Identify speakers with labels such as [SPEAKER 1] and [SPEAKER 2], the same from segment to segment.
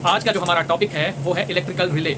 [SPEAKER 1] आज का जो हमारा टॉपिक है वो है इलेक्ट्रिकल रिले।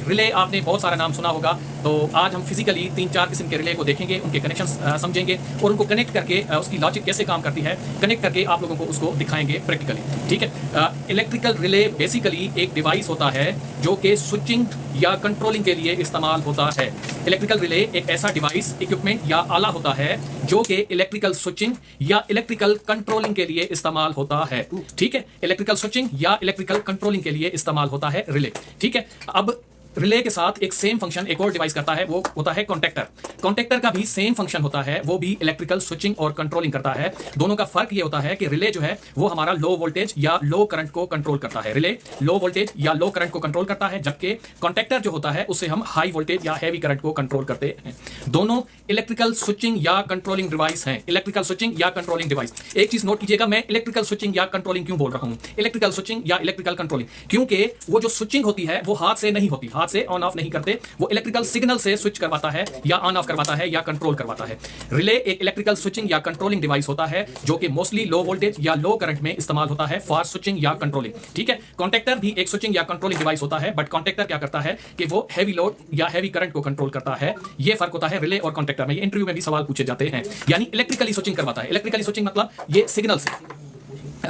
[SPEAKER 1] रिले आपने बहुत सारा नाम सुना होगा। तो आज हम फिजिकली 3-4 किस्म के रिले को देखेंगे, उनके कनेक्शंस समझेंगे और उनको कनेक्ट करके उसकी लॉजिक कैसे काम करती है कनेक्ट करके आप लोगों को उसको दिखाएंगे प्रैक्टिकली। ठीक है। इलेक्ट्रिकल रिले बेसिकली एक डिवाइस होता है जो कि स्विचिंग या कंट्रोलिंग के लिए इस्तेमाल होता है। इलेक्ट्रिकल रिले एक ऐसा डिवाइस, इक्विपमेंट या आला होता है जो कि इलेक्ट्रिकल स्विचिंग या इलेक्ट्रिकल कंट्रोलिंग के लिए इस्तेमाल होता है। ठीक है। इलेक्ट्रिकल स्विचिंग या इलेक्ट्रिकल कंट्रोलिंग के लिए इस्तेमाल होता है रिले। ठीक है। अब रिले के साथ एक सेम फंक्शन एक और डिवाइस करता है, वो होता है कॉन्टेक्टर। कॉन्टेक्टर का भी सेम फंक्शन होता है, वो भी इलेक्ट्रिकल स्विचिंग और कंट्रोलिंग करता है। दोनों का फर्क ये होता है कि रिले जो है वो हमारा लो वोल्टेज या लो करंट को कंट्रोल करता है। रिले लो वोल्टेज या लो करंट को कंट्रोल करता है, जबकि कॉन्टेक्टर जो होता है उससे हम हाई वोल्टेज या हैवी करंट को कंट्रोल करते हैं। दोनों इलेक्ट्रिकल स्विचिंग या कंट्रोलिंग डिवाइस हैं। इलेक्ट्रिकल स्विचिंग या कंट्रोलिंग डिवाइस। एक चीज नोट कीजिएगा, मैं इलेक्ट्रिकल स्विचिंग या कंट्रोलिंग क्यों बोल रहा हूं, इलेक्ट्रिकल स्विचिंग या इलेक्ट्रिकल कंट्रोलिंग, क्योंकि वो जो स्विचिंग होती है वो हाथ से नहीं होती, हाथ से ऑन ऑफ नहीं करते, वो इलेक्ट्रिकल सिग्नल से स्विच करवाता है या ऑन ऑफ करवाता है या कंट्रोल करवाता है। रिले एक इलेक्ट्रिकल स्विचिंग या कंट्रोलिंग डिवाइस होता है जो कि मोस्टली लो वोल्टेज या लो करंट में इस्तेमाल होता है फॉर स्विचिंग या कंट्रोलिंग। ठीक है। कॉन्टेक्टर भी एक स्विचिंग या कंट्रोलिंग डिवाइस होता है, बट कॉन्टेक्टर क्या करता है कि वो हैवी लोड या हैवी करंट को कंट्रोल करता है। ये फर्क होता है रिले और कॉन्टेक्टर में। ये इंटरव्यू में भी सवाल पूछे जाते हैं। यानी इलेक्ट्रिकली स्विचिंग करवाता है। इलेक्ट्रिकली स्विचिंग मतलब ये सिग्नल से।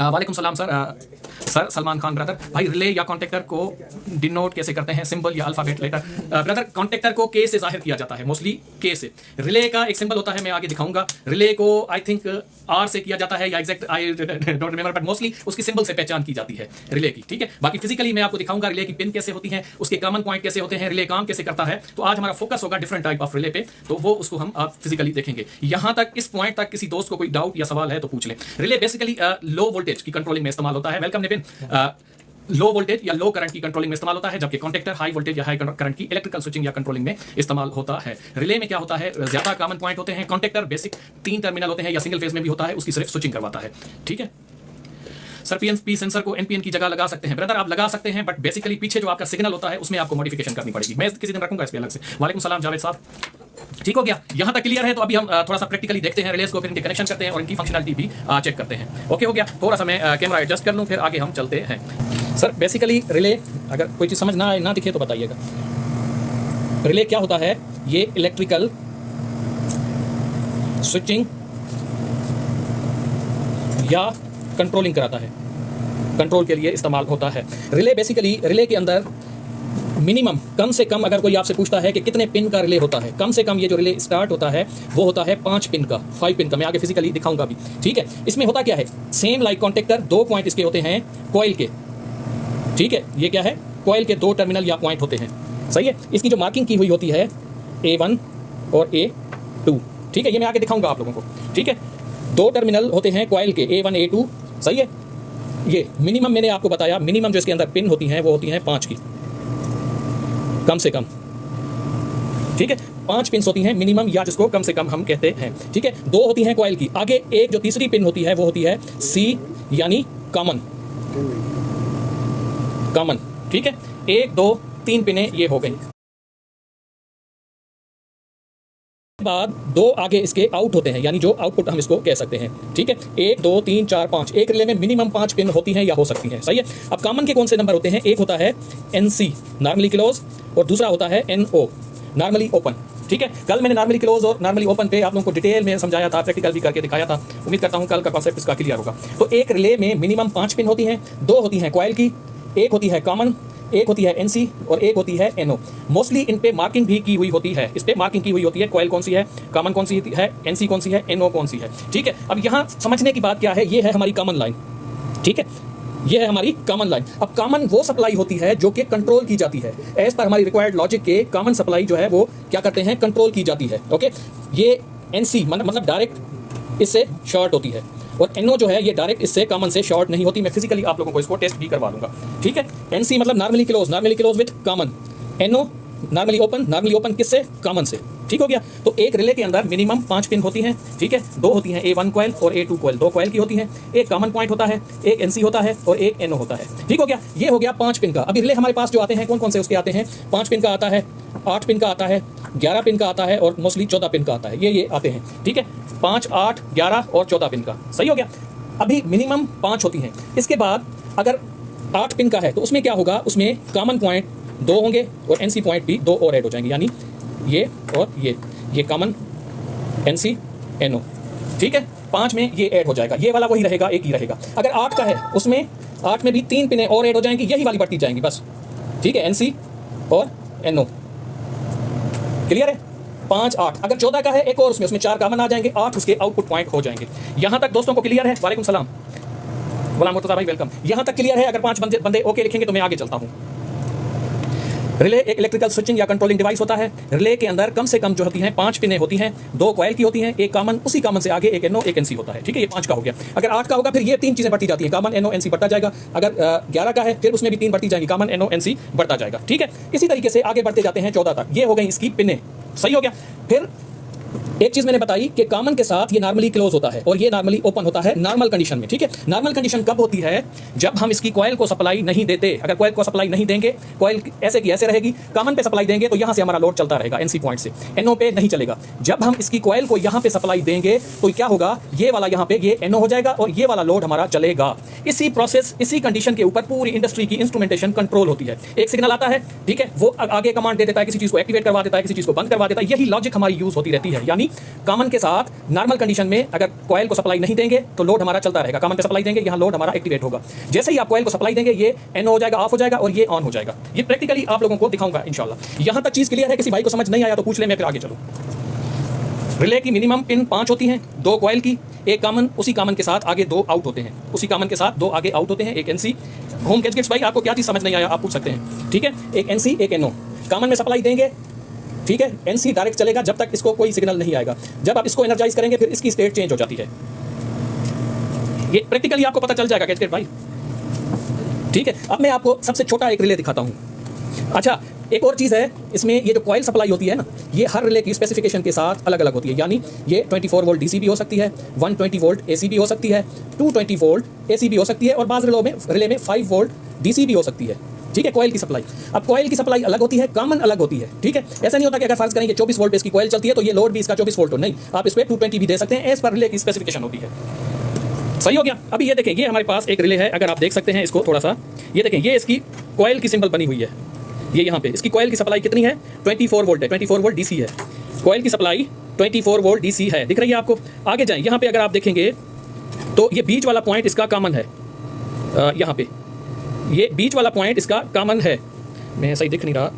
[SPEAKER 1] वालेकुम सलाम सर सलमान खान ब्रदर। भाई रिले या कॉन्टेक्टर को डिनोट कैसे करते हैं, सिंबल या अल्फाबेट लेटर? ब्रदर कॉन्टेक्टर को के से जाहिर किया जाता है, मोस्टली के से। रिले का एक सिंबल होता है, मैं आगे दिखाऊंगा। रिले को आई थिंक आर से किया जाता है या exact I don't remember, but mostly उसकी सिंबल से पहचान की जाती है रिले की। ठीक है। बाकी फिजिकली मैं आपको दिखाऊंगा रिले की पिन कैसे होती है, उसके कॉमन पॉइंट कैसे होते हैं, रिले काम कैसे करता है। तो आज हमारा फोकस होगा डिफरेंट टाइप ऑफ रिले पे, तो वो उसको हम आप फिजिकली देखेंगे। यहां तक इस पॉइंट तक किसी दोस्त को कोई डाउट या सवाल है तो पूछ लें। रिले बेसिकली लो वोल्टेज की कंट्रोलिंग में इस्तेमाल होता है। वेलकम नितिन। लो वोल्टेज या लो करंट की कंट्रोलिंग में इस्तेमाल होता है, जबकि कॉन्टेक्टर हाई वोल्टेज या हाई करंट की इलेक्ट्रिकल स्विचिंग या कंट्रोलिंग में इस्तेमाल होता है। रिले में क्या होता है, ज्यादा कॉमन पॉइंट होते हैं। कॉन्टेक्टर बेसिक 3 टर्मिनल होते हैं या सिंगल फेज में भी होता है, उसकी सिर्फ स्विचिंग करवाता है। ठीक है। सर पीएनपी सेंसर को एनपीएन की जगह लगा सकते हैं? ब्रदर आप लगा सकते हैं, बट बेसिकली पीछे जो आपका सिग्नल होता है उसमें आपको मॉडिफिकेशन करनी पड़ेगी। मैं किसी दिन रखूंगा इस पे अलग से। वालेकुम सलाम जावेद साहब। ठीक हो गया, यहां तक क्लियर है? तो अभी हम थोड़ा सा प्रैक्टिकली देखते हैं रिलेज को, फिर इनके कनेक्शन करते हैं और इनकी फंक्शनलिटी भी चेक करते हैं। ओके हो गया? थोड़ा सा मैं कैमरा एडजस्ट कर लूं, फिर आगे हम चलते हैं। सर बेसिकली रिले, अगर कोई चीज समझ ना दिखे तो बताइएगा। रिले क्या होता है? ये इलेक्ट्रिकल स्विचिंग या कंट्रोलिंग कराता है, कंट्रोल के लिए इस्तेमाल होता है। रिले बेसिकली, रिले के अंदर मिनिमम कम से कम, अगर कोई आपसे पूछता है कि कितने पिन का रिले होता है, कम से कम ये जो रिले स्टार्ट होता है वो होता है 5 पिन का, 5 पिन का। मैं आगे फिजिकली दिखाऊंगा भी। ठीक है। इसमें होता क्या है, सेम लाइक कॉन्टेक्टर 2 पॉइंट इसके होते हैं कॉइल के। ठीक है। ये क्या है, कॉइल के 2 टर्मिनल या पॉइंट होते हैं। सही है। इसकी जो मार्किंग की हुई होती है A1 और A2। ठीक है। ये मैं आगे दिखाऊंगा आप लोगों को। ठीक है। 2 टर्मिनल होते हैं कॉइल के, A1 A2। सही है। ये मिनिमम मैंने आपको बताया, मिनिमम जो इसके अंदर पिन होती हैं वो होती हैं 5 की, कम से कम। ठीक है। 5 पिन होती हैं मिनिमम, या जिसको कम से कम हम कहते हैं। ठीक है। 2 होती हैं कॉइल की। आगे एक जो तीसरी पिन होती है वो होती है C, यानी कॉमन। ठीक है। 1 2 3 पिनें ये हो गई। बाद 2 आगे इसके आउट होते हैं, यानी जो आउटपुट हम इसको कह सकते हैं। ठीक है। 1 2 3 4 5, एक रिले में मिनिमम 5 पिन होती हैं या हो सकती हैं। सही है। अब कॉमन के कौन से नंबर होते हैं? एक होता है NC, नॉर्मली क्लोज, और दूसरा होता है NO, नॉर्मली ओपन। ठीक है। कल मैंने नॉर्मली क्लोज और नॉर्मली ओपन पे आप लोगों को डिटेल में समझाया था, प्रैक्टिकल भी करके दिखाया था। उम्मीद करता हूं कल का कॉन्सेप्ट इसका क्लियर होगा। तो एक रिले में मिनिमम 5 पिन होती हैं, 2 होती हैं कॉइल की, एक होती है कॉमन, एक होती है NC और एक होती है NO। मोस्टली इन पे मार्किंग भी की हुई होती है। इस पे मार्किंग की हुई होती है, कॉइल कौन सी है, कॉमन कौन सी है, NC कौन सी है, NO कौन सी है। ठीक है। अब यहाँ समझने की बात क्या है, ये है हमारी कॉमन लाइन। ठीक है। ये है हमारी कॉमन लाइन। अब कॉमन वो सप्लाई होती है जो कि कंट्रोल की जाती है एज पर हमारी रिक्वायर्ड लॉजिक के। कॉमन सप्लाई जो है वो क्या करते हैं, कंट्रोल की जाती है। ओके। ये NC मतलब डायरेक्ट इससे शॉर्ट होती है, और NO जो है ये डायरेक्ट इससे कॉमन से शॉर्ट नहीं होती। मैं फिजिकली आप लोगों को इसको टेस्ट भी करवा दूंगा। ठीक है। NC मतलब normally close with common. NO normally open किससे, कॉमन से। ठीक हो गया। तो एक रिले के अंदर मिनिमम 5 पिन होती हैं। ठीक है। 2 होती हैं A1 कॉइल और A2 कॉइल, 2 कॉइल की होती हैं। एक कॉमन पॉइंट होता है, एक NC होता है और एक NO होता है। ठीक हो गया। ये हो गया 5 पिन का। अभी रिले हमारे पास जो आते हैं कौन कौन से उसके आते हैं? 5 पिन का आता है, 8 पिन का आता है, 11 पिन का आता है और मोस्टली 14 पिन का आता है। ये आते हैं। ठीक है। 5 8 11 और 14 पिन का। सही हो गया। अभी मिनिमम 5 होती हैं। इसके बाद अगर 8 पिन का है तो उसमें क्या होगा, उसमें कॉमन पॉइंट 2 होंगे और NC पॉइंट भी 2 और ऐड हो जाएंगे, यानी ये और ये कॉमन NC NO, ठीक है। 5 में ये ऐड हो जाएगा, ये वाला वही रहेगा, एक ही रहेगा। अगर 8 का है उसमें 8 में भी 3 पिनें और ऐड हो जाएंगी, यही वाली बढ़ती जाएंगी बस, ठीक है, NC और NO, क्लियर है। 5 8। अगर 14 का है एक और उसमें 4 कॉमन आ जाएंगे, 8 उसके आउटपुट पॉइंट हो जाएंगे। यहां तक दोस्तों को क्लियर है? वालेकुम सलाम, गुलाम मुर्तजा भाई वेलकम। यहां तक क्लियर है? अगर 5 बंदे ओके लिखेंगे तो मैं आगे चलता हूं। रिले एक इलेक्ट्रिकल स्विचिंग या कंट्रोलिंग डिवाइस होता है। रिले के अंदर कम से कम जो होती हैं 5 पिनें होती हैं, 2 कॉइल की होती हैं, एक कॉमन, उसी कॉमन से आगे एक NO एक NC होता है, ठीक है। ये 5 का हो गया। अगर 8 का होगा फिर ये 3 चीजें बढ़ती जाती हैं, कॉमन NO NC बढ़ता जाएगा। अगर 11 का है फिर उसमें भी 3 बढ़ती जाएंगी, कॉमन NO NC बढ़ता जाएगा, ठीक है। इसी तरीके से आगे बढ़ते जाते हैं 14 तक। ये हो गई इसकी पिनें, सही हो गया। फिर एक चीज मैंने बताई कि कॉमन के साथ ये नॉर्मली क्लोज होता है और ये नॉर्मली ओपन होता है नॉर्मल कंडीशन में, ठीक है। नॉर्मल कंडीशन कब होती है? जब हम इसकी कॉइल को सप्लाई नहीं देते। अगर कॉइल को सप्लाई नहीं देंगे, कॉइल ऐसे की ऐसे रहेगी, कॉमन पे सप्लाई देंगे तो यहां से हमारा लोड चलता रहेगा NC पॉइंट से, NO पे नहीं चलेगा। जब हम इसकी कॉइल को यहां पे सप्लाई देंगे तो क्या होगा, ये वाला यहां पे ये NO हो जाएगा और ये वाला लोड हमारा चलेगा। इसी प्रोसेस, इसी कंडीशन के ऊपर पूरी इंडस्ट्री की इंस्ट्रूमेंटेशन कंट्रोल होती है। एक सिग्नल आता है, ठीक है, वो आगे कमांड दे देता है, किसी चीज को एक्टिवेट करवा देता है, किसी चीज को बंद करवा देता है। यही लॉजिक हमारी यूज होती रहती है। यानी कॉमन के साथ नॉर्मल कंडीशन में अगर कॉइल को सप्लाई नहीं देंगे तो लोड हमारा चलता रहेगा, कॉमन पे सप्लाई देंगे यहां लोड हमारा एक्टिवेट होगा। जैसे ही आप कॉइल को सप्लाई देंगे ये NO हो जाएगा, ऑफ हो जाएगा और ये ऑन हो जाएगा। ये प्रैक्टिकली आप लोगों को दिखाऊंगा इंशाल्लाह। यहां तक चीज क्लियर है? किसी भाई को समझ नहीं आया तो पूछ ले, मैं फिर आगे चलूं। रिले की मिनिमम पिन 5 होती हैं, 2 कॉइल की, एक कॉमन, उसी कॉमन के साथ आगे 2 आउट होते हैं, उसी कॉमन के साथ 2 आगे आउट होते हैं, एक NC। होम गैजेट्स भाई आपको क्या चीज समझ नहीं आया आप पूछ सकते हैं, ठीक है। एक NC एक NO, कॉमन में सप्लाई देंगे, ठीक है। NC डायरेक्ट चलेगा जब तक इसको कोई सिग्नल नहीं आएगा। जब आप इसको एनर्जाइज करेंगे फिर इसकी स्टेट चेंज हो जाती है। ये प्रैक्टिकली आपको पता चल जाएगा कैस्केट भाई, ठीक है। अब मैं आपको सबसे छोटा एक रिले दिखाता हूं। अच्छा, एक और चीज़ है इसमें, ये जो कॉइल सप्लाई होती है ना, ये हर रिले की स्पेसिफिकेशन के साथ अलग अलग होती है। यानी ये 24 वोल्ट DC भी हो सकती है, 120 वोल्ट AC भी हो सकती है, 220 वोल्ट AC भी हो सकती है और बाज़ रिले में 5 वोल्ट DC भी हो सकती है, ठीक है। कॉइल की सप्लाई, अब कॉइल की सप्लाई अलग होती है, कॉमन अलग होती है, ठीक है। ऐसा नहीं होता कि अगर फर्ज करें कि 24 वोल्ट पे इसकी कॉइल चलती है तो ये लोड भी इसका 24 वोल्ट हो, नहीं, आप इस पर 220 भी दे सकते हैं, एज पर रिले की स्पेसिफिकेशन होती है। सही हो गया। अभी ये देखें, ये हमारे पास एक रिले है, अगर आप देख सकते हैं इसको थोड़ा सा, ये देखें, ये इसकी कॉइल की सिंबल बनी हुई है, ये यहाँ पे इसकी कॉइल की सप्लाई कितनी है, 24 वोल्ट है, 24 वोल्ट DC है, कॉइल की सप्लाई 24 वोल्ट DC है, दिख रही है आपको। आगे जाएं, यहाँ पे अगर आप देखेंगे तो ये बीच वाला पॉइंट इसका कॉमन है, यहाँ पे ये बीच वाला पॉइंट इसका कॉमन है, मैं सही दिख नहीं रहा,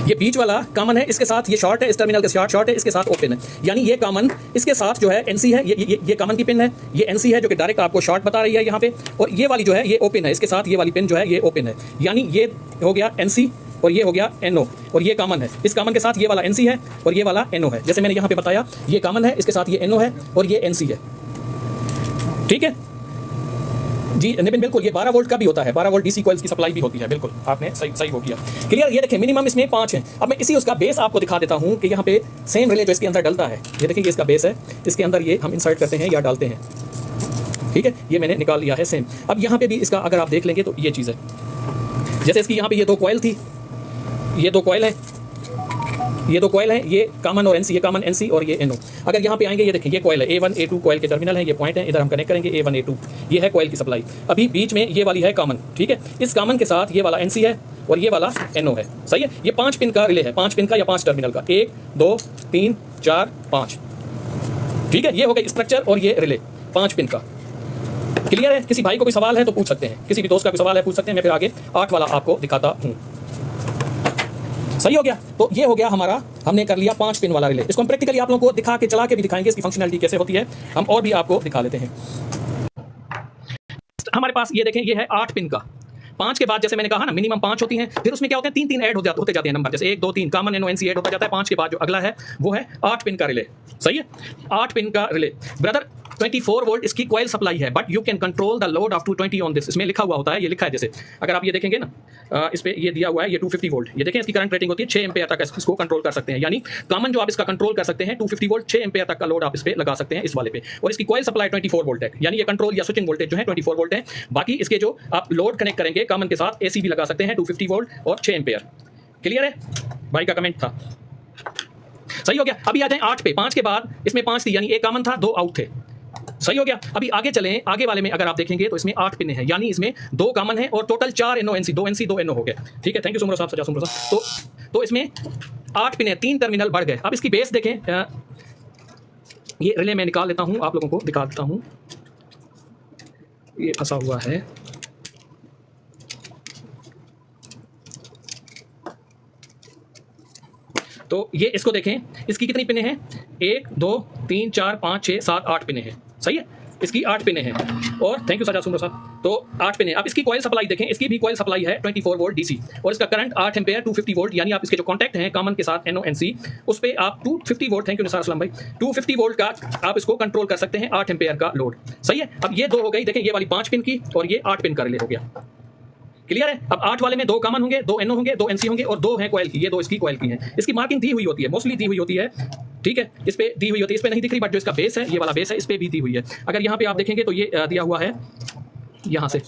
[SPEAKER 1] ये बीच वाला कॉमन है, इसके साथ ये शॉर्ट है, इस टर्मिनल के साथ शॉर्ट है, इसके साथ ओपन है, यानी ये कॉमन इसके साथ जो है NC है, ये कॉमन की पिन है, ये NC है जो कि डायरेक्ट आपको शॉर्ट बता रही है यहाँ पे, और ये वाली जो है ये ओपन है, इसके साथ ये वाली पिन जो है ये ओपन है, यानी ये हो गया NC और ये हो गया NO और ये कॉमन है, इस कॉमन के साथ ये वाला NC है और ये वाला NO है। जैसे मैंने यहाँ पे बताया, ये कॉमन है, इसके साथ ये NO है और ये NC है, ठीक है जी नितिन, बिल्कुल। ये 12 वोल्ट का भी होता है, 12 वोल्ट DC कॉइल्स की सप्लाई भी होती है, बिल्कुल आपने सही वो किया, क्लियर। ये देखें, मिनिमम इसमें 5 है। अब मैं इसी उसका बेस आपको दिखा देता हूं कि यहाँ पे सेम रिले जो इसके अंदर डलता है, ये देखिए, ये इसका बेस है, इसके अंदर ये हम इंसर्ट करते हैं या डालते हैं, ठीक है, ये मैंने निकाल लिया है सेम। अब यहाँ पे भी इसका अगर आप देख लेंगे तो ये चीज़ है, जैसे इसकी यहाँ पे ये 2 कॉइल थी, ये 2 कॉइल है, ये 2 कॉइल है, ये कॉमन और NC, ये कॉमन NC और ये NO। अगर यहाँ पे आएंगे, ये देखिए, ये कॉइल है, A1 A2 कॉइल के टर्मिनल है, ये पॉइंट है, इधर हम कनेक्ट करेंगे A1 A2, ये है कॉइल की सप्लाई। अभी बीच में ये वाली है कॉमन, ठीक है, इस कॉमन के साथ ये वाला NC है और ये वाला NO है, सही है। ये 5 पिन का रिले है, 5 पिन का या 5 टर्मिनल का, 1 2 3 4 5, ठीक है। ये हो गया स्ट्रक्चर और ये रिले 5 पिन का, क्लियर है। किसी भाई को कोई सवाल है तो पूछ सकते हैं, किसी भी दोस्त का कोई सवाल है पूछ सकते हैं, मैं फिर आगे 8 वाला आपको दिखाता हूँ। सही हो गया। तो ये हो गया हमारा, हमने कर लिया 5 पिन वाला रिले। इसको हम प्रैक्टिकली आप लोगों को दिखा के चला के भी दिखाएंगे, इसकी फंक्शनलिटी कैसे होती है हम और भी आपको दिखा लेते हैं। हमारे पास ये देखें, ये है 8 पिन का, 5 के बाद जैसे मैंने कहा ना मिनिमम 5 होती हैं, फिर उसमें क्या होते हैं 3 ऐड होते जाते हैं नंबर, जैसे 1 2 3 कॉमन NO NC ऐड होता जाता है। 5 के बाद जो अगला है वो है 8 पिन का रिले, सही है। 8 पिन का रिले ब्रदर, 24 वोल्ट इसकी कॉइल सप्लाई है, but you can control the load of 220 on this. इसमें लिखा हुआ होता है, ये लिखा है, जैसे अगर आप ये देखेंगे ना, इस पे ये दिया हुआ है, ये 250 वोल्ट, ये देखें इसकी करंट रेटिंग होती है 6 एम्पीयर तक इसको कंट्रोल कर सकते हैं। यानी कॉमन जो आप इसका कंट्रोल कर सकते हैं 250 वोल्ट, 6 एम्पीयर तक का लोड आप इस पे लगा सकते हैं इस वाले पे, और इसकी कॉइल सप्लाई 24 वोल्ट है, यानी ये कंट्रोल या स्विचिंग वोल्टेज जो है 24 वोल्ट है। बाकी इसके जो आप लोड कनेक्ट करेंगे कॉमन के साथ AC भी लगा सकते हैं 250 वोल्ट और 6 एम्पीयर, क्लियर है। भाई का कमेंट था, सही हो गया। अभी आ जाए 8 पे, 5 के बाद इसमें 5 थी, यानी एक कॉमन था 2 आउट थे, सही हो गया। अभी आगे चलें, आगे वाले में अगर आप देखेंगे तो इसमें 8 पिने हैं, यानी इसमें 2 कॉमन है और total 4 NO NC, 2 NC 2 NO हो गया। ठीक है, थैंक यू सुमरो साहब, सजा सुमरो साहब। तो इसमें 8 पिने, 3 टर्मिनल बढ़ गए। अब इसकी बेस देखें, ये रिले मैं निकाल लेता हूं, आप लोगों को दिखा देता हूं। ये फंसा हुआ है, तो ये इसको देखें, इसकी कितनी पिने हैं? 1 2 3 4 5 6 7 8 पिने हैं। सही है, इसकी 8 पिने हैं। और थैंक यू सजा सुमरो साहब, तो 8 पिने। अब इसकी कॉइल सप्लाई देखें, इसकी भी कॉइल सप्लाई है 24 वोल्ट डीसी और इसका करंट 8 एम्पेयर 250 वोल्ट, यानी आप इसके जो कॉन्टैक्ट हैं कॉमन के साथ NO NC, उस पे आप 250 volt, thank you Nisar Aslam भाई, 250 वोल्ट का आप इसको कंट्रोल कर सकते हैं, 8 एम्पेयर का लोड। सही है, अब ये 2 हो गई, देखें ये वाली 5 पिन की और ये 8 पिन का रिले हो गया। क्लियर है। अब 8 वाले में 2 कॉमन होंगे, 2 NO होंगे, 2 NC होंगे और 2 हैं कॉइल की, ये 2 इसकी कॉइल की हैं। इसकी मार्किंग दी हुई होती है, मोस्टली दी हुई होती है। ठीक है, इस पे दी हुई होती है, इस पे नहीं दिख रही, बट जो इसका बेस है, ये वाला बेस है, इस पे भी दी हुई है। अगर यहाँ पे आप देखेंगे तो ये दिया हुआ है यहाँ से,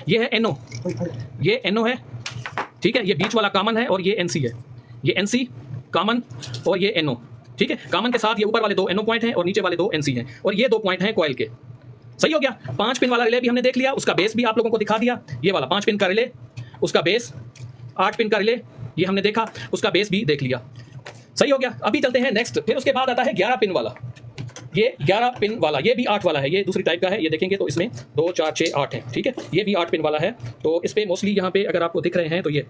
[SPEAKER 1] ये है NO, ये NO है। ठीक है, ये बीच वाला कॉमन है और ये NC है, ये NC कॉमन और ये NO। ठीक है, कॉमन के साथ ये ऊपर वाले 2 NO पॉइंट हैं और नीचे वाले 2 NC हैं और ये 2 पॉइंट हैं कॉइल के। सही हो गया। 5 पिन वाला रिले भी हमने देख लिया, उसका बेस भी आप लोगों को दिखा दिया। ये वाला 5 पिन का रिले, उसका बेस 8 पिन का रिले, ये हमने देखा, उसका बेस भी देख लिया। सही हो गया। अभी चलते हैं नेक्स्ट, फिर उसके बाद आता है 11 पिन वाला। ये 11 पिन वाला, ये भी 8 वाला है, ये दूसरी टाइप का है। ये देखेंगे तो इसमें 2 4 6 8 है। ठीक है, ये भी 8 पिन वाला है। तो इस पे मोस्टली यहाँ पे अगर आपको दिख रहे हैं तो ये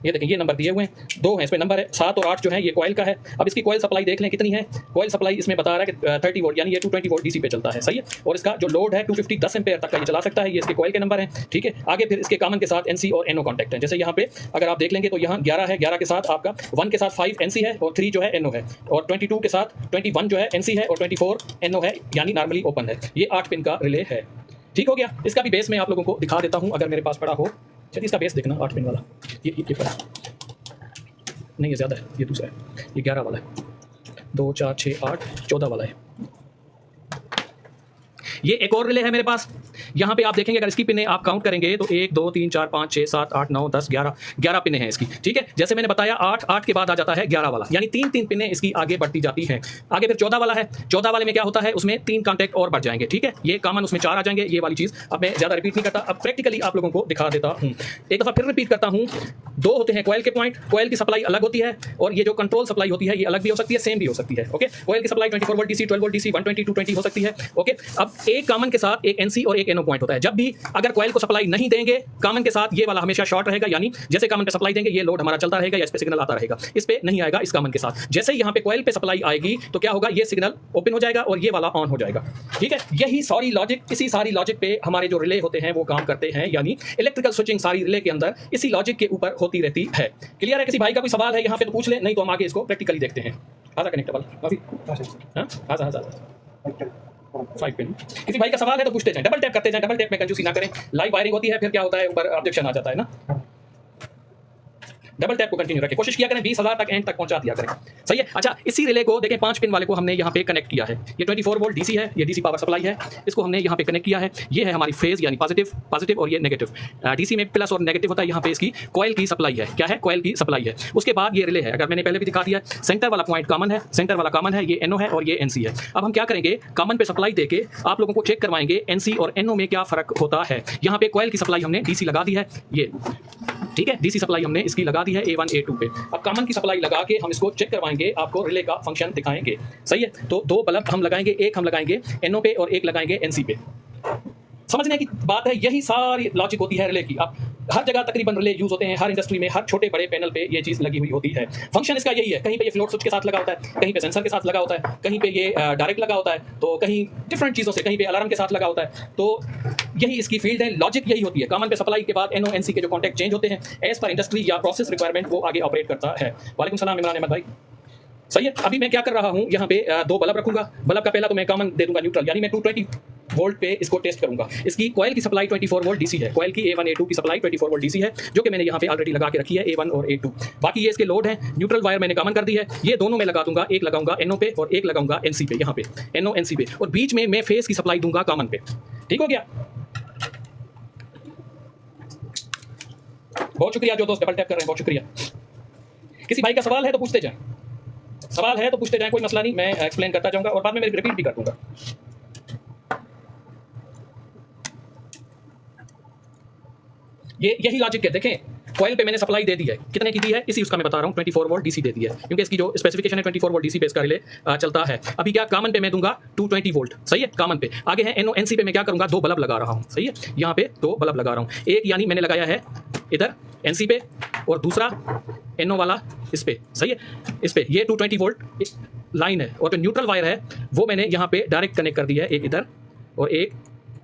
[SPEAKER 1] देखें, ये नंबर दिए हुए हैं, 2 हैं इस पे नंबर है, 7 और 8 जो है ये कॉइल का है। अब इसकी कॉइल सप्लाई देख लें कितनी है। कॉइल सप्लाई इसमें बता रहा है कि 30 वोल्ट, यानी ये 220 वोल्ट डीसी पे चलता है। सही है, और इसका जो लोड है 250 10 एम्पेयर तक का ये चला सकता है। ये इसके कॉइल के नंबर हैं। ठीक है, आगे फिर इसके कॉमन के साथ NC और NO कॉन्टैक्ट है। जैसे यहाँ पे अगर आप देख लेंगे तो यहाँ 11 है, 11 के साथ आपका 1 के साथ 5 NC है और 3 जो है NO है, और 22 के साथ 21 जो है NC है और 24 NO है, यानी नॉर्मली ओपन है। ये 8 पिन का रिले है। ठीक हो गया। इसका भी बेस मैं आप लोगों को दिखा देता हूँ अगर मेरे पास पड़ा हो। चलिए इसका बेस देखना, 8 पिन वाला, ये पड़ा नहीं, ये ज़्यादा है, ये दूसरा है, ये 11 वाला है, 2 4 6 8 14 वाला है। ये एक और रिले है मेरे पास। यहाँ पे आप देखेंगे अगर इसकी पिने आप काउंट करेंगे तो 1 2 3 4 5 6 7 8 9 10 11 पिने हैं इसकी। ठीक है, जैसे मैंने बताया 8 के बाद आ जाता है 11 वाला, यानी 3 पिने इसकी आगे बढ़ती जाती हैं। आगे फिर 14 वाला है। 14 वाले में क्या होता है, उसमें 3 कॉन्टैक्ट और बढ़ जाएंगे। ठीक है, ये कॉमन उसमें 4 आ जाएंगे, ये वाली चीज़ अब मैं ज़्यादा रिपीट नहीं करता, अब प्रैक्टिकली आप लोगों को दिखा देता हूँ। एक दफ़ा फिर रिपीट करता हूँ, 2 होते हैं कॉइल के पॉइंट, कॉइल की सप्लाई अलग होती है और ये जो कंट्रोल सप्लाई होती है ये अलग भी हो सकती है, सेम भी हो सकती है। ओके, कॉइल की supply 24 volt DC, 12 volt DC, 120 220 हो सकती है। ओके, अब एक कॉमन के साथ एक NC और एक NO पॉइंट होता है। जब भी अगर कॉइल को सप्लाई नहीं देंगे कॉमन के साथ, ये वाला हमेशा शॉर्ट रहेगा, यानी जैसे कॉमन पे सप्लाई देंगे ये लोड हमारा चलता रहेगा या इस पे सिग्नल आता रहेगा, इस पे नहीं आएगा इस कॉमन के साथ। जैसे ही यहाँ पे कॉइल पे सप्लाई आएगी तो क्या होगा, ये सिग्नल ओपन हो जाएगा और ये वाला ऑन हो जाएगा। ठीक है, यही सारी लॉजिक, इसी सारी लॉजिक पे हमारे जो रिले होते हैं वो काम करते हैं, यानी इलेक्ट्रिकल स्विचिंग सारी रिले के अंदर इसी लॉजिक के ऊपर होती रहती है। क्लियर है। किसी भाई का कोई सवाल है यहाँ पे तो पूछ ले, नहीं तो हम आगे इसको प्रैक्टिकली देखते हैं। आजा कनेक्टेबल काफी, हाँ 5 पिन। किसी भाई का सवाल है तो पूछते जाएं, डबल टैप करते जाएं, डबल टैप में कंजूसी ना करें। लाइव वायरिंग होती है, फिर क्या होता है ऊपर ऑब्जेक्शन आ जाता है ना। डबल टैप को कंटिन्यू रखें, कोशिश किया करें 20,000 तक एंड तक पहुंचा दिया करें। सही है। अच्छा, इसी रिले को देखें, 5 पिन वाले को हमने यहाँ पे कनेक्ट किया है। ये 24 वोल्ट डीसी है, ये डीसी पावर सप्लाई है, इसको हमने यहाँ पे कनेक्ट किया है। ये है हमारी फेज, यानी पॉजिटिव और ये नेगेटिव। डीसी में प्लस और नेगेटिव होता है, यहाँ पे इसकी कॉइल की सप्लाई है। क्या है, कॉइल की सप्लाई है। उसके बाद ये रिले है, अगर मैंने पहले भी दिखा दिया, सेंटर वाला पॉइंट कॉमन है, सेंटर वाला कॉमन है, ये NO है और ये NC है। अब हम क्या करेंगे, कॉमन पे सप्लाई देके आप लोगों को चेक करवाएंगे NC और NO में क्या फर्क होता है। यहाँ पे कॉइल की सप्लाई हमने डीसी लगा दी है, ये ठीक है, डीसी सप्लाई हमने इसकी लगा दी है A1 A2 पे। अब कॉमन की सप्लाई लगा के हम इसको चेक करवाएंगे, आपको रिले का फंक्शन दिखाएंगे। सही है, तो 2 बल्ब हम लगाएंगे, एक हम लगाएंगे NO पे और एक लगाएंगे NC पे। समझने की बात है, यही सारी लॉजिक होती है रिले की। अब हर जगह तकरीबन रिले यूज होते हैं, हर इंडस्ट्री में, हर छोटे बड़े पैनल पे ये चीज़ लगी हुई होती है। फंक्शन इसका यही है, कहीं पे ये फ्लोट स्विच के साथ लगा होता है, कहीं पे सेंसर के साथ लगा होता है, कहीं पे ये डायरेक्ट लगा होता है, तो कहीं डिफरेंट चीज़ों से, कहीं पे अलार्म के साथ लगा होता है। तो यही इसकी फील्ड है, लॉजिक यही होती है। कॉमन पे सप्लाई के बाद NO NC के जो कॉन्टैक्ट चेंज होते हैं एज पर इंडस्ट्री या प्रोसेस रिक्वायरमेंट, वो आगे ऑपरेट करता है। वालेकुम सलाम इमरान अहमद भाई। सही है। अभी मैं क्या कर रहा हूँ, यहाँ पे 2 बल्ब रखूंगा। बल्ब का पहला तो मैं कॉमन दे दूंगा न्यूट्रल, यानी मैं 220 वोल्ट पे इसको टेस्ट करूंगा। इसकी कॉइल की सप्लाई 24 वोल्ट डीसी है, कॉइल की A1 A2 की सप्लाई 24 वोल्ट डीसी है, जो कि मैंने यहाँ पे ऑलरेडी लगा के रखी है, A1 और A2। बाकी ये इसके लोड है, न्यूट्रल वायर मैंने कॉमन कर दी है। ये दोनों मैं लगा दूंगा, एक लगाऊंगा NO पे और एक लगाऊंगा NC पे, यहाँ पे NO NC पे, और बीच में मैं फेस की सप्लाई दूंगा कॉमन पे। ठीक हो गया। बहुत शुक्रिया जो दोस्त डबल टैप कर रहे हैं, बहुत शुक्रिया। किसी भाई का सवाल है तो पूछते जाएं, सवाल है तो पूछते जाएं, कोई मसला नहीं, मैं एक्सप्लेन करता जाऊंगा और बाद में मैं रिपीट भी कर दूंगा। यही लॉजिक है। देखें कॉइल पे मैंने सप्लाई दे दी है, कितने की दी है इसी उसका मैं बता रहा हूँ, 24 वोल्ट डीसी दे दी है, क्योंकि इसकी जो स्पेसिफिकेशन है 24 वोल्ट डीसी पे इसका रिले चलता है। अभी क्या कॉमन पे मैं दूंगा 220 वोल्ट, सही है कॉमन पे। आगे है एनओ एनसी पे मैं क्या करूंगा, 2 बल्ब लगा रहा हूँ, सही है, यहाँ पे 2 बल्ब लगा रहा हूँ। एक यानी मैंने लगाया है इधर एनसी पे और दूसरा एनओ वाला इस पे, सही है, इस पे ये 220 वोल्ट लाइन है और जो न्यूट्रल वायर है वो मैंने यहाँ पे डायरेक्ट कनेक्ट कर दिया है, एक इधर और एक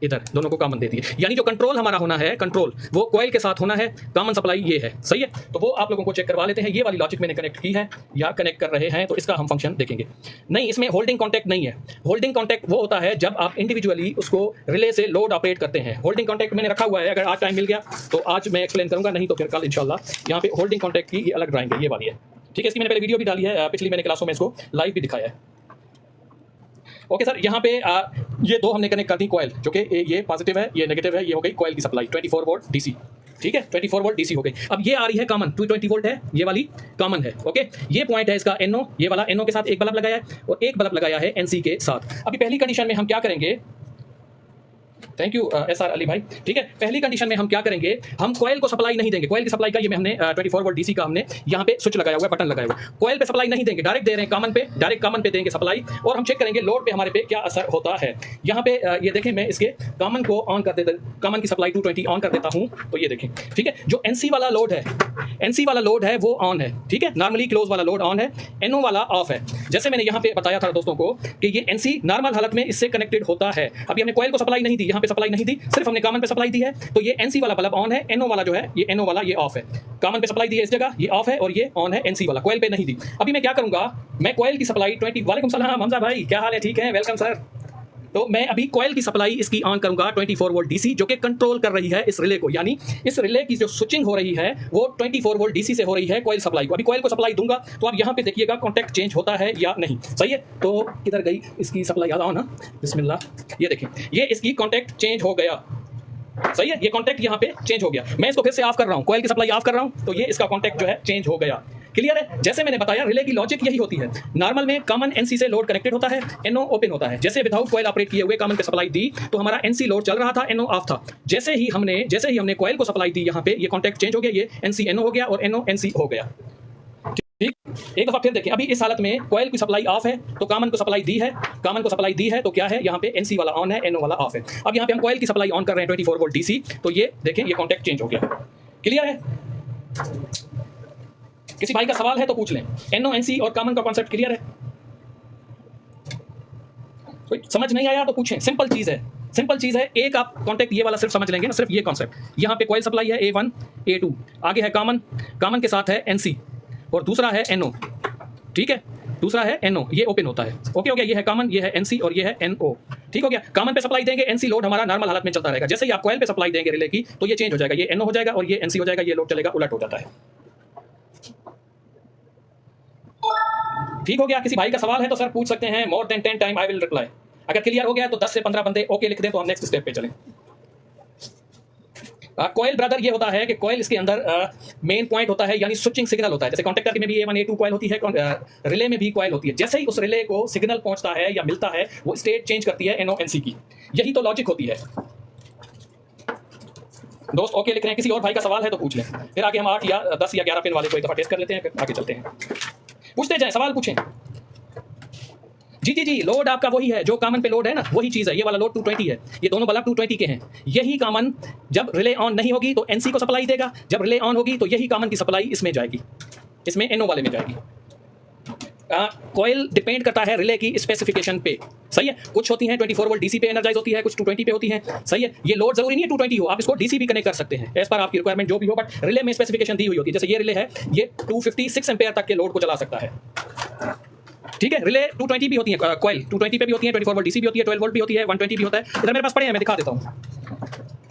[SPEAKER 1] इधर, दोनों को कॉमन दे दिए। यानी जो कंट्रोल हमारा होना है, कंट्रोल वो कॉइल के साथ होना है, कॉमन सप्लाई ये है, सही है। तो वो आप लोगों को चेक करवा लेते हैं। ये वाली लॉजिक मैंने कनेक्ट की है या कनेक्ट कर रहे हैं, तो इसका हम फंक्शन देखेंगे। नहीं, इसमें होल्डिंग कॉन्टैक्ट नहीं है। होल्डिंग कॉन्टैक्ट वो होता है जब आप इंडिविजुअली उसको रिले से लोड ऑपरेट करते हैं। होल्डिंग कॉन्टैक्ट मैंने रखा हुआ है, अगर आज टाइम मिल गया तो आज मैं एक्सप्लेन करूंगा, नहीं तो फिर कल इंशाल्लाह। यहाँ पे होल्डिंग कॉन्टैक्ट की ये अलग ड्राइंग है, ये वाली है, ठीक है। इसकी मैंने पहले वीडियो भी डाली है, पिछली मैंने क्लासों में इसको लाइव भी दिखाया है। ओके सर, यहाँ पे ये 2 हमने कनेक्ट कर दी कॉइल, जो कि ये पॉजिटिव है, ये नेगेटिव है, ये हो गई कॉइल की सप्लाई 24 वोल्ट डीसी, ठीक है, 24 वोल्ट डीसी हो गई। अब ये आ रही है कॉमन, 220 वोल्ट है, ये वाली कॉमन है, ओके। ये पॉइंट है इसका एनओ, ये वाला एनओ के साथ एक बल्ब लगाया है और एक बल्ब लगाया है एनसी के साथ। अभी पहली कंडीशन में हम क्या करेंगे, थैंक यू एसआर अली भाई, ठीक है। पहली कंडीशन में हम क्या करेंगे, हम कॉइल को सप्लाई नहीं देंगे। कॉइल की सप्लाई का ये हमने 24 वोल्ट डीसी का हमने यहाँ पे स्विच लगाया हुआ है, बटन लगाया हुआ है। कॉइल पे सप्लाई नहीं देंगे, डायरेक्ट दे रहे हैं कॉमन पे, डायरेक्ट कॉमन पे देंगे सप्लाई, और हम चेक करेंगे लोड पे हमारे पे क्या असर होता है। यहाँ पे ये देखें, मैं इसके कॉमन को ऑन कर देता, कॉमन की सप्लाई 220 ऑन कर देता हूँ, तो ये देखें, ठीक है। जो एनसी वाला लोड है, एनसी वाला लोड है वो ऑन है, ठीक है, नॉर्मली क्लोज वाला लोड ऑन है, एनओ वाला ऑफ है। जैसे मैंने यहाँ पे बताया था दोस्तों को कि ये एनसी नॉर्मल हालत में इससे कनेक्टेड होता है। अभी हमने कॉइल को सप्लाई नहीं दी, यहाँ पे सप्लाई नहीं दी, सिर्फ हमने कॉमन पे सप्लाई दी है, तो ये एनसी वाला बल्ब ऑन है, एनओ वाला जो है ये एनओ वाला ये ऑफ है। कॉमन पे सप्लाई दी है इस जगह, ये ऑफ है, और ये ऑन है एनसी वाला, कॉइल पे नहीं दी। अभी मैं क्या करूंगा, मैं कॉइल की सप्लाई 20, वालेकुम सलाम हमजा भाई, क्या हाल है, ठीक है, वेलकम सर। तो मैं अभी कॉइल की सप्लाई इसकी ऑन करूंगा 24 वोल्ट डीसी, जो कि कंट्रोल कर रही है इस रिले को, यानी इस रिले की जो स्विचिंग हो रही है वो 24 वोल्ट डीसी से हो रही है कॉइल सप्लाई को। अभी कॉइल को सप्लाई दूंगा तो आप यहाँ पे देखिएगा कॉन्टैक्ट चेंज होता है या नहीं, सही है। तो किधर गई इसकी सप्लाई, याद आओ ना, बिस्मिल्लाह, ये देखें, ये इसकी कॉन्टैक्ट चेंज हो गया, सही है, ये कॉन्टैक्ट यहाँ पे चेंज हो गया। मैं इसको फिर से ऑफ कर रहा हूँ, कॉइल की सप्लाई ऑफ कर रहा हूँ, तो ये इसका कॉन्टैक्ट जो है चेंज हो गया। क्लियर है। जैसे मैंने बताया रिले की लॉजिक यही होती है। नॉर्मल में कॉमन एनसी से लोड कनेक्टेड होता है, एनओ ओपन होता है। जैसे विदाउट कॉइल ऑपरेट किए हुए कॉमन पे सप्लाई दी तो हमारा एनसी लोड चल रहा था, एनओ ऑफ था। जैसे ही हमने कॉइल को सप्लाई दी, यहाँ पे ये कॉन्टैक्ट चेंज हो गया, ये एनसी एनओ हो गया और एनओ एनसी हो गया। ठीक, एक दफा फिर देखें, अभी इस हालत में कॉइल की सप्लाई ऑफ है तो कॉमन को सप्लाई दी है, कॉमन को सप्लाई दी है तो क्या है, यहाँ पे एनसी वाला ऑन है, एनओ वाला ऑफ है। अब यहाँ पे हम कॉइल की सप्लाई ऑन कर रहे हैं 24 वोल्ट डीसी, तो ये देखें ये कॉन्टैक्ट चेंज हो गया। क्लियर है। किसी भाई का सवाल है तो पूछ लें। एनओ एनसी और कॉमन का कॉन्सेप्ट क्लियर है? कोई समझ नहीं आया तो पूछें, सिंपल चीज है, सिंपल चीज है। एक आप कॉन्टेक्ट ये वाला सिर्फ समझ लेंगे ना, सिर्फ ये कॉन्सेप्ट। यहाँ पे कॉइल सप्लाई है A1 A2, आगे है कॉमन, कॉमन के साथ है NC और दूसरा है NO। ठीक है, दूसरा है NO, ये ओपन होता है। ओके हो गया, ये है कॉमन, ये है NC और ये है NO। ठीक हो गया। कॉमन पे सप्लाई देंगे, NC लोड हमारा नॉर्मल हालत में चलता रहेगा। जैसे ही आप कॉइल पे सप्लाई देंगे रिले की तो ये चेंज हो जाएगा, ये NO हो जाएगा और ये NC हो जाएगा, ये लोड चलेगा, उलट हो जाता है। ठीक हो गया। किसी भाई का सवाल है तो सर पूछ सकते हैं, more than 10 time I will reply. अगर क्लियर हो गया तो 10 से 15 बंदे ओके लिख दें तो हम नेक्स्ट स्टेप पे चलें। कॉइल ब्रदर ये होता है कि कॉइल इसके अंदर मेन पॉइंट होता है, यानी स्विचिंग सिग्नल होता है। जैसे कॉन्टेक्टर में भी A1 A2 कॉइल होती है, रिले में भी कॉइल होती है। जैसे ही उस रिले को सिग्नल पहुंचता है या मिलता है, वो स्टेट चेंज करती है NO NC की। यही तो लॉजिक होती है। दोस्त ओके लिख रहे हैं, किसी और भाई का सवाल है तो पूछ लें, फिर आगे हम 8 या 10 या 11 पिन वाले को एक दफा टेस्ट कर लेते हैं, फिर आगे चलते हैं। पूछते जाएं, सवाल पूछें। जी जी जी, लोड आपका वही है जो कॉमन पे लोड है ना, वही चीज है। ये वाला लोड 220 है, ये दोनों बल्ब 220 के हैं। यही कॉमन जब रिले ऑन नहीं होगी तो NC को सप्लाई देगा, जब रिले ऑन होगी तो यही कॉमन की सप्लाई इसमें जाएगी, इसमें NO वाले में जाएगी। कॉइल डिपेंड करता है रिले की स्पेसिफिकेशन पे, सही है। कुछ होती हैं 24 वोल्ट डीसी पे एनर्जाइज होती है, कुछ 220 पे होती हैं, सही है। ये लोड जरूरी नहीं है 220 हो, आप इसको डीसी भी कनेक्ट कर सकते हैं एज पर आपकी रिक्वायरमेंट जो भी हो, बट रिले में स्पेसिफिकेशन दी हुई होती है। जैसे ये रिले है, ये 256 एम्पेयर तक के लोड को चला सकता है। ठीक है, रिले 220 भी होती है, कॉइल 220 पे भी होती है, 24 वोल्ट डीसी भी होती है, 12 वोल्ट भी होती है, 120 भी होता है। इधर मेरे पास पड़े हैं, मैं दिखा देता हूँ।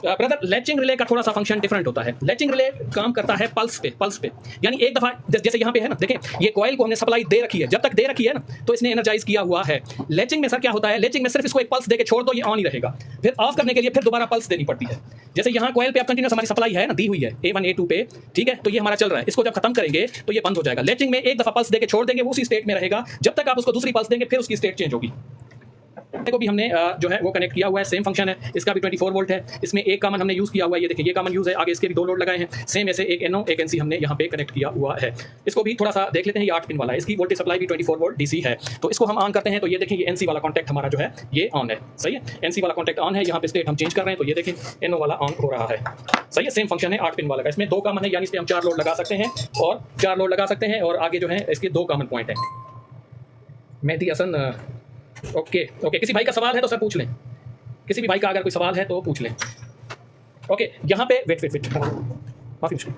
[SPEAKER 1] ब्रदर, लैचिंग रिले का थोड़ा सा फंक्शन डिफरेंट होता है। लैचिंग रिले काम करता है पल्स पे, यानी एक दफा जैसे यहाँ पे है ना, देखें ये कॉइल को हमने सप्लाई दे रखी है, जब तक दे रखी है ना तो इसने एनर्जाइज किया हुआ है। लैचिंग में सर क्या होता है, लैचिंग में सिर्फ इसको एक पल्स देके छोड़ दो, ये ऑन ही रहेगा। फिर ऑफ करने के लिए फिर दोबारा पल्स देनी पड़ती है। जैसे यहाँ कॉइल पे अब कंटिन्यूस हमारी सप्लाई है ना, दी हुई है A1 A2 पे, ठीक है, तो ये हमारा चल रहा है। इसको जब खत्म करेंगे तो ये बंद हो जाएगा। लैचिंग में एक दफा पल्स देके छोड़ देंगे, वो उसी स्टेट में रहेगा, जब तक आप उसको दूसरी पल्स देंगे फिर उसकी स्टेट चेंज होगी। को भी हमने जो है वो कनेक्ट किया हुआ है, सेम फंक्शन है, इसका भी 24 वोल्ट है, इसमें एक कॉमन हमने यूज़ किया हुआ है, ये देखिए ये कॉमन यूज़ है, आगे इसके भी 2 लोड लगाए हैं, सेम ऐसे एक NO एक NC हमने यहाँ पे कनेक्ट किया हुआ है। इसको भी थोड़ा सा देख लेते हैं, ये 8 पिन वाला है, इसकी वोल्टेज सप्लाई भी 24 वोल्ट DC है। तो इसको हम ऑन करते हैं तो ये देखें ये NC वाला कॉन्टैक्ट हमारा जो है ये ऑन है, सही है, NC वाला कॉन्टैक्ट ऑन है, यहाँ पे स्टेट हम चेंज कर रहे हैं तो ये देखें NO वाला ऑन हो रहा है, सही है, सेम फंक्शन है 8 पिन वाला का, इसमें 2 कॉमन है, यानी इस पर हम 4 लोड लगा सकते हैं और 4 लोड लगा सकते हैं, और आगे जो है इसके 2 कॉमन पॉइंट हैं। मेहदी हसन ओके, किसी भाई का सवाल है तो सर पूछ लें, किसी भी भाई का अगर कोई सवाल है तो पूछ लें। ओके, यहाँ पे वेट माफी मुश्किल।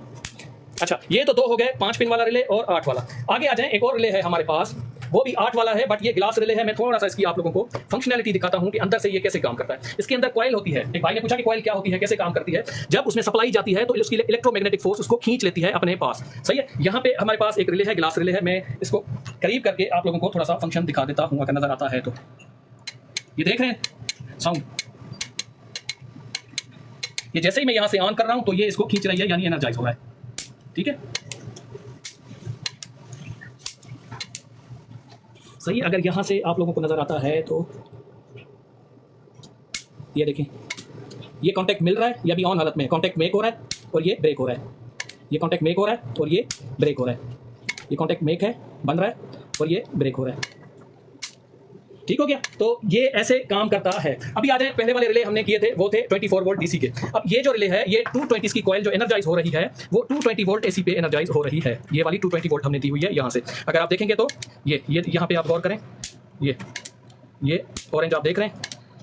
[SPEAKER 1] अच्छा, ये तो 2 हो गए, 5 पिन वाला रिले और 8 वाला। आगे आ जाएं, एक और रिले है हमारे पास, वो भी 8 वाला है, बट ये ग्लास रिले है। मैं थोड़ा सा इसकी आप लोगों को फंक्शनैलिटी दिखाता हूं कि अंदर से ये कैसे काम करता है। इसके अंदर कॉइल होती है, एक भाई ने पूछा कि कॉइल क्या होती है, कैसे काम करती है। जब उसमें सप्लाई जाती है तो उसकी इलेक्ट्रोमैग्नेटिक फोर्स उसको खींच लेती है अपने पास, सही है। यहाँ पे हमारे पास एक रिले है, ग्लास रिले है, मैं इसको करीब करके आप लोगों को थोड़ा सा फंक्शन दिखा देता हूँ, अगर नजर आता है तो। ये देख रहे हैं साउंड, ये जैसे ही मैं यहां से ऑन कर रहा हूं तो ये इसको खींच रही है, यानी एनर्जाइज हो रहा है, ठीक है, सही है। अगर यहां से आप लोगों को नजर आता है तो ये देखें, ये कांटेक्ट मिल रहा है, ये अभी ऑन हालत में कांटेक्ट मेक हो रहा है और ये ब्रेक हो रहा है, ये कांटेक्ट मेक हो रहा है और ये ब्रेक हो रहा है, ये कांटेक्ट मेक है, बन रहा है और ये ब्रेक हो रहा है, ठीक हो गया। तो ये ऐसे काम करता है। अभी आ जाए, पहले वाले रिले हमने किए थे वो थे 24 वोल्ट DC के। अब ये जो रिले है, ये 220 की कॉइल जो एनर्जाइज हो रही है वो 220 वोल्ट AC पे एनर्जाइज हो रही है। ये वाली 220 वोल्ट हमने दी हुई है यहाँ से। अगर आप देखेंगे तो ये यहाँ पे आप गौर करें, ये ऑरेंज आप देख रहे हैं,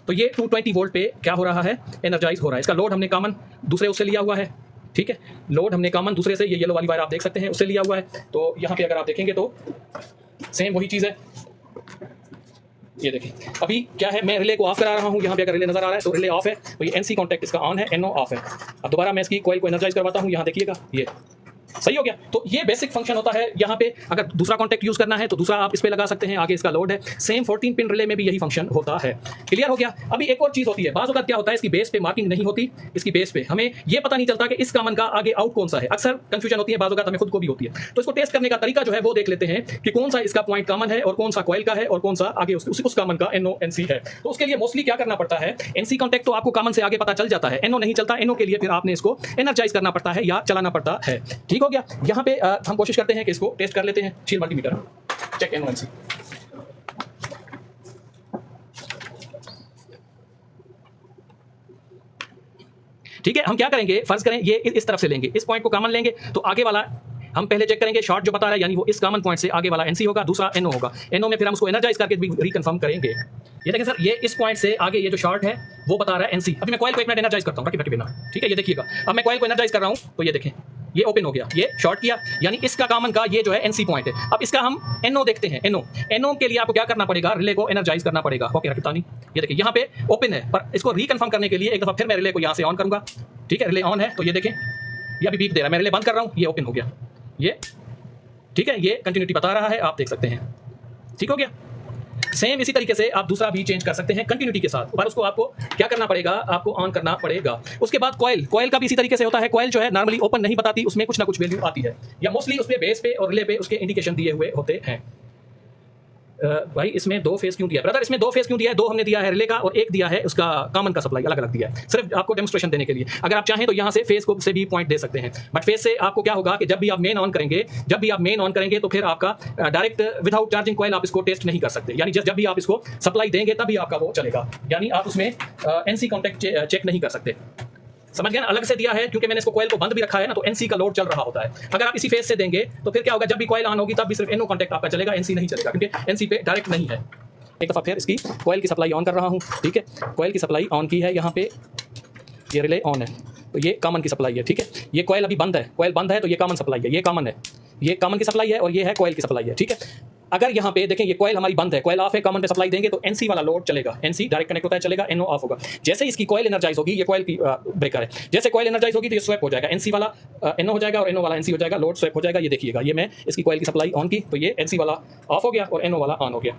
[SPEAKER 1] तो ये 220 वोल्ट पे क्या हो रहा है, एनर्जाइज हो रहा है। इसका लोड हमने कॉमन दूसरे उससे लिया हुआ है, ठीक है, लोड हमने कॉमन दूसरे से, ये येलो वाली वायर आप देख सकते हैं, उससे लिया हुआ है। तो यहाँ पे अगर आप देखेंगे तो सेम वही चीज़ है। ये देखिए, अभी क्या है, मैं रिले को ऑफ करा रहा हूँ, यहाँ पे अगर रिले नजर आ रहा है तो रिले ऑफ है, तो ये NC कॉन्टैक्ट इसका ऑन है, NO ऑफ है। अब दोबारा मैं इसकी कॉइल को एनर्जाइज करवाता हूँ, यहाँ देखिएगा, ये सही हो गया। तो ये बेसिक फंक्शन होता है। यहाँ पे अगर दूसरा कॉन्टैक्ट यूज करना है तो दूसरा आप इस पे लगा सकते हैं, आगे इसका लोड है। सेम 14 पिन रिले में भी यही फंक्शन होता है। क्लियर हो गया। अभी एक और चीज होती है, बाज़ औक़ात क्या होता है, इसकी बेस पे मार्किंग नहीं होती, इसकी बेस पे हमें ये पता नहीं चलता कि इस कॉमन का आगे आउट कौन सा है। अक्सर कंफ्यूजन होती है, बाज़ औक़ात हमें खुद को भी होती है। तो इसको टेस्ट करने का तरीका जो है वो देख लेते हैं कि कौन सा इसका पॉइंट कॉमन है और कौन सा कॉइल का है और कौन सा आगे उस कॉमन का NO NC है। तो उसके लिए मोस्टली क्या करना पड़ता है, NC कॉन्टैक्ट तो आपको कॉमन से आगे पता चल जाता है, NO नहीं चलता। NO के लिए फिर आपने इसको एनर्जाइज करना पड़ता है या चलाना पड़ता है। ठीक हो गया। यहाँ पे हम कोशिश करते हैं कि इसको टेस्ट कर लेते हैं। शील मल्टीमीटर चेक NO NC। ठीक है, हम क्या करेंगे, फर्ज करें ये इस तरफ से लेंगे, इस पॉइंट को कॉमन लेंगे, तो आगे वाला हम पहले चेक करेंगे, शॉर्ट जो बता रहा है यानी वो इस कॉमन पॉइंट से आगे वाला NC होगा, दूसरा NO होगा। NO में फिर हम उसको एनर्जाइज करके भी रिकन्फर्म करेंगे। ये देखें सर, ये इस पॉइंट से आगे ये जो शॉर्ट है वो बता रहा है NC। अभी मैं कॉइल को एक मिनट एनर्जाइज करता हूँ, रखी बिना, ठीक है, ये देखिएगा। अब मैं कॉइल को एनर्जाइज कर रहा हूँ तो ये देखें, ये ओपन हो गया, ये शॉर्ट किया, यानी इसका कॉमन का ये जो है NC पॉइंट है। अब इसका हम NO देखते हैं। NO के लिए आपको क्या करना पड़ेगा, रिले को एनर्जाइज करना पड़ेगा। ओके रखितानी, ये देखिए यहाँ पे ओपन है, पर इसको रिकन्फर्म करने के लिए एक दफा फिर मैं रिले को यहाँ से ऑन करूंगा। ठीक है, रिले ऑन है, तो ये देखें, ये अभी बीप दे रहा है, मैं रिले बंद कर रहा हूँ, ये ओपन हो गया, ये ठीक है, ये कंटिन्यूटी बता रहा है, आप देख सकते हैं। ठीक हो गया। सेम इसी तरीके से आप दूसरा भी चेंज कर सकते हैं कंटिन्यूटी के साथ, पर उसको आपको क्या करना पड़ेगा, आपको ऑन करना पड़ेगा। उसके बाद कॉइल का भी इसी तरीके से होता है। कॉइल जो है नॉर्मली ओपन नहीं बताती, उसमें कुछ ना कुछ वैल्यू आती है, या मोस्टली उसमें बेस पे और रिले पे उसके इंडिकेशन दिए हुए होते हैं। भाई इसमें 2 फेज क्यों दिया ब्रदर, इसमें 2 फेज क्यों दिया है? 2 हमने दिया है रिले का और 1 दिया है उसका कॉमन का सप्लाई, अलग अलग दिया है, सिर्फ आपको डेमोस्ट्रेशन देने के लिए। अगर आप चाहें तो यहाँ से फेज को से भी पॉइंट दे सकते हैं, बट फेज से आपको क्या होगा कि जब भी आप मेन ऑन करेंगे तो फिर आपका डायरेक्ट विदाउट चार्जिंग कॉइल आप इसको टेस्ट नहीं कर सकते, यानी जब भी आप इसको सप्लाई देंगे तभी आपका वो चलेगा, यानी आप उसमें NC कॉन्टैक्ट चेक नहीं कर सकते। समझ गया ना, अलग से दिया है क्योंकि मैंने इसको कॉइल को बंद भी रखा है ना, तो NC का लोड चल रहा होता है। अगर आप इसी फेज से देंगे तो फिर क्या होगा, जब भी कॉइल ऑन होगी तब भी सिर्फ NO कॉन्टैक्ट आपका चलेगा, NC नहीं चलेगा, क्योंकि NC पे डायरेक्ट नहीं है। एक दफा फिर इसकी कॉइल की सप्लाई ऑन कर रहा हूँ। ठीक है, कॉइल की सप्लाई ऑन की है, यहाँ पे ये रिले ऑन है, तो ये कॉमन की सप्लाई है। ठीक है, ये कॉइल अभी बंद है, कॉइल बंद है तो ये कॉमन सप्लाई है, ये कॉमन है, ये कॉमन की सप्लाई है और ये है कॉइल की सप्लाई है। ठीक है, अगर यहाँ पे देखें ये कॉइल हमारी बंद है, कॉइल ऑफ है, कॉमन पे सप्लाई देंगे तो NC वाला लोड चलेगा, NC डायरेक्ट कनेक्ट होता है, चलेगा, NO ऑफ होगा। जैसे इसकी कॉइल एनर्जाइज होगी, ये कॉइल की ब्रेकर है, जैसे कॉइल एनर्जाइज होगी तो ये स्वैप हो जाएगा, NC वाला NO हो जाएगा और NO वाला NC हो जाएगा, लोड स्वैप हो जाएगा। ये देखिएगा, ये मैं इसकी कॉइल की सप्लाई ऑन की तो ये NC वाला ऑफ हो गया और NO वाला ऑन हो गया।